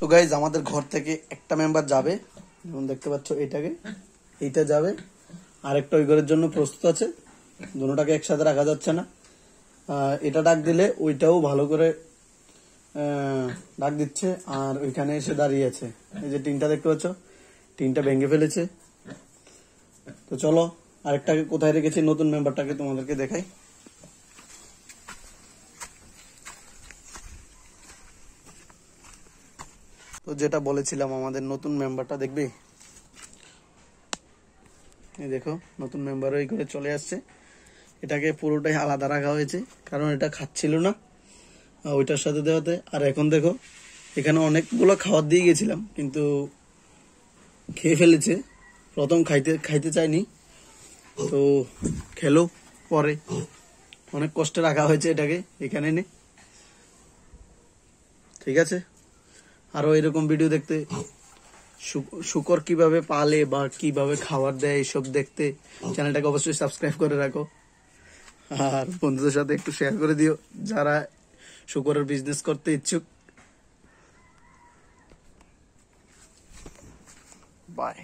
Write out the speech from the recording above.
তো গাইজ আমাদের ঘর থেকে একটা মেম্বার যাবে, যেমন দেখতে পাচ্ছ এইটা যাবে, আরেকটা ওই ঘরের জন্য প্রস্তুত আছে। দুটোটাকে একসাথে রাখা যাচ্ছে না। এটা ডাক দিলে ওইটাও ভালো করে ডাক দিচ্ছে, আর ওইখানে এসে দাঁড়িয়ে আছে। এই যে টিনটা দেখতে পাচ্ছ, টিনটা ভেঙে ফেলেছে। তো চলো আরেকটাকে কোথায় রেখেছি, নতুন মেম্বারটাকে তোমাদেরকে দেখাই। তো যেটা বলেছিলাম, আমাদের নতুন মেম্বারটা দেখবি, এই দেখো নতুন মেম্বার ওই করে চলে আসছে। এটাকে পুরোটাই আলাদা রাখা হয়েছে, কারণ এটা খাচ্ছিল না ওইটার সাথে দেওয়াতে। আর এখন দেখো এখানে অনেকগুলো খাবার দিয়ে গেছিলাম, কিন্তু খেয়ে ফেলেছে। প্রথম খাইতে চাইনি, তো খেলো পরে। অনেক কষ্টে রাখা হয়েছে এটাকে এখানে এনে। ঠিক আছে, আরো এরকম ভিডিও দেখতে, শুকর কিভাবে পালে বা কিভাবে খাবার দেয় এইসব দেখতে চ্যানেলটাকে অবশ্যই সাবস্ক্রাইব করে রাখো, আর বন্ধুদের সাথে একটু শেয়ার করে দিও যারা শুকরের বিজনেস করতে ইচ্ছুক। বাই।